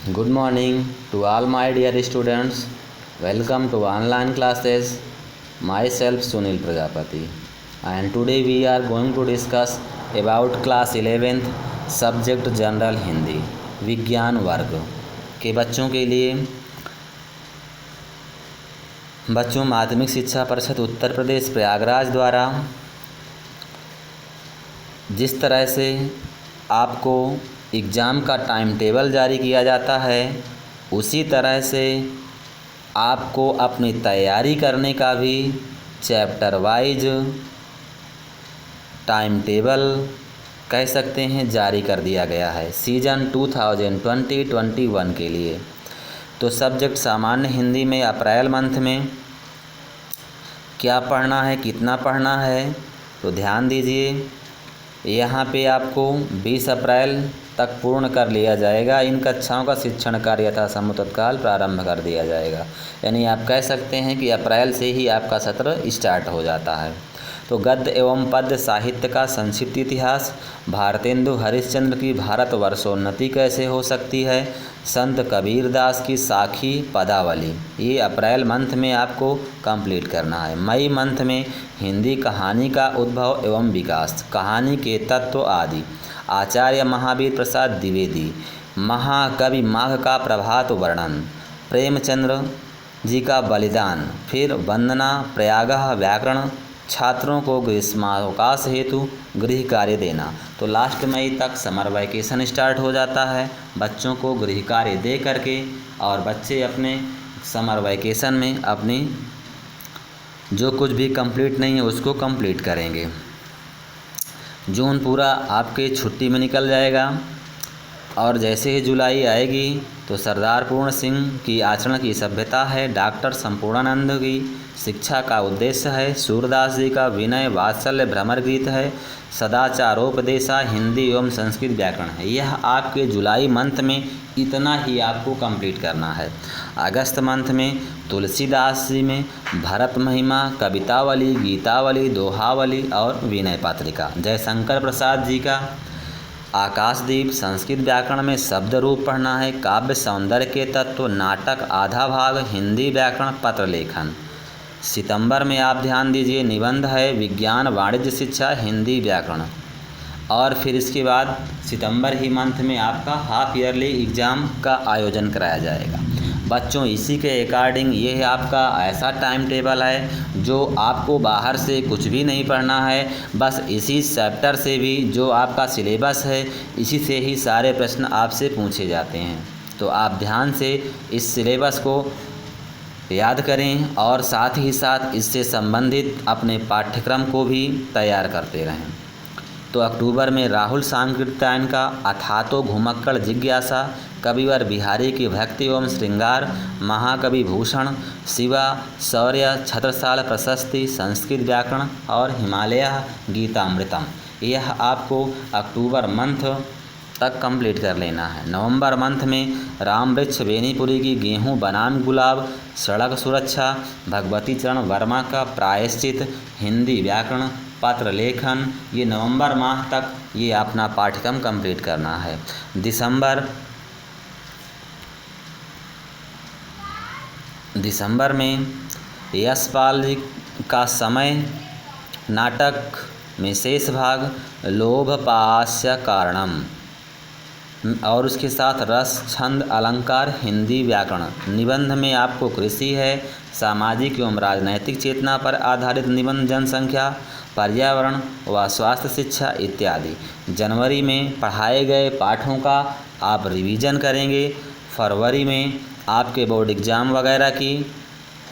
Good morning to all my dear students. Welcome to online classes. Myself Sunil Prajapati. And today we are going to discuss about class 11th subject general Hindi विज्ञान वर्ग के बच्चों के लिए। बच्चों, माध्यमिक शिक्षा परिषद उत्तर प्रदेश प्रयागराज द्वारा जिस तरह से आपको एग्ज़ाम का टाइम टेबल जारी किया जाता है, उसी तरह से आपको अपनी तैयारी करने का भी चैप्टर वाइज टाइम टेबल कह सकते हैं जारी कर दिया गया है सीजन 2020-21 के लिए। तो सब्जेक्ट सामान्य हिंदी में अप्रैल मंथ में क्या पढ़ना है, कितना पढ़ना है, तो ध्यान दीजिए। यहाँ पे आपको 20 अप्रैल तक पूर्ण कर लिया जाएगा। इन कक्षाओं का शिक्षण कार्य यथासंभव तत्काल प्रारंभ कर दिया जाएगा। यानी आप कह सकते हैं कि अप्रैल से ही आपका सत्र स्टार्ट हो जाता है। तो गद्य एवं पद्य साहित्य का संक्षिप्त इतिहास, भारतेंदु हरिश्चंद्र की भारतवर्षोन्नति कैसे हो सकती है, संत कबीरदास की साखी पदावली, ये अप्रैल मंथ में आपको कंप्लीट करना है। मई मंथ में हिंदी कहानी का उद्भव एवं विकास, कहानी के तत्व आदि, आचार्य महावीर प्रसाद द्विवेदी, महाकवि माघ का प्रभात वर्णन, प्रेमचंद्र जी का बलिदान, फिर वंदना प्रयागः व्याकरण, छात्रों को ग्रीष्मावकाश हेतु गृह कार्य देना। तो लास्ट मई तक समर वैकेशन स्टार्ट हो जाता है। बच्चों को गृह कार्य दे करके और बच्चे अपने समर वैकेशन में अपनी जो कुछ भी कंप्लीट नहीं है उसको कंप्लीट करेंगे। जून पूरा आपके छुट्टी में निकल जाएगा और जैसे ही जुलाई आएगी तो सरदार पूर्ण सिंह की आचरण की सभ्यता है, डॉक्टर संपूर्णानंद की शिक्षा का उद्देश्य है, सूरदास जी का विनय वात्सल्य भ्रमर गीत है, सदाचारोपदेशा हिंदी एवं संस्कृत व्याकरण है। यह आपके जुलाई मंथ में इतना ही आपको कंप्लीट करना है। अगस्त मंथ में तुलसीदास जी में भरत महिमा, कवितावली, गीतावली, दोहावली और विनय पत्रिका, जयशंकर प्रसाद जी का आकाशदीप, संस्कृत व्याकरण में शब्द रूप पढ़ना है, काव्य सौंदर्य के तत्व, नाटक आधा भाग, हिंदी व्याकरण पत्र लेखन। सितंबर में आप ध्यान दीजिए निबंध है, विज्ञान वाणिज्य शिक्षा हिंदी व्याकरण। और फिर इसके बाद सितंबर ही मंथ में आपका हाफ ईयरली एग्ज़ाम का आयोजन कराया जाएगा। बच्चों, इसी के अकॉर्डिंग ये आपका ऐसा टाइम टेबल है जो आपको बाहर से कुछ भी नहीं पढ़ना है, बस इसी चैप्टर से भी जो आपका सिलेबस है इसी से ही सारे प्रश्न आपसे पूछे जाते हैं। तो आप ध्यान से इस सिलेबस को याद करें और साथ ही साथ इससे संबंधित अपने पाठ्यक्रम को भी तैयार करते रहें। तो अक्टूबर में राहुल सांकृत्यायन का अथातो घुमक्कड़ जिज्ञासा, कविवर बिहारी की भक्ति एवं श्रृंगार, महाकवि भूषण, शिवा शौर्य छत्रसाल प्रशस्ति, संस्कृत व्याकरण और हिमालय गीतामृतम, यह आपको अक्टूबर मंथ तक कंप्लीट कर लेना है। नवंबर मंथ में राम वृक्ष बेनीपुरी की गेहूं बनाम गुलाब, सड़क सुरक्षा, भगवती चरण वर्मा का प्रायश्चित, हिंदी व्याकरण पत्र लेखन, ये नवंबर माह तक ये अपना पाठ्यक्रम कंप्लीट करना है। दिसंबर में यशपाल जी का समय नाटक में शेष भाग, लोभपास्य कारणम, और उसके साथ रस छंद अलंकार हिंदी व्याकरण। निबंध में आपको कृषि है, सामाजिक एवं राजनैतिक चेतना पर आधारित निबंध, जनसंख्या, पर्यावरण व स्वास्थ्य शिक्षा इत्यादि। जनवरी में पढ़ाए गए पाठों का आप रिवीजन करेंगे। फरवरी में आपके बोर्ड एग्ज़ाम वगैरह की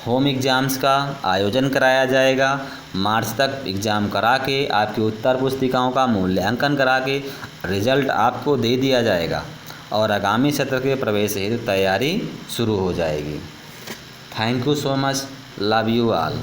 होम एग्ज़ाम्स का आयोजन कराया जाएगा। मार्च तक एग्ज़ाम करा के आपकी उत्तर पुस्तिकाओं का मूल्यांकन करा के रिज़ल्ट आपको दे दिया जाएगा और आगामी सत्र के प्रवेश हेतु तैयारी शुरू हो जाएगी। Thank you so much, love you all.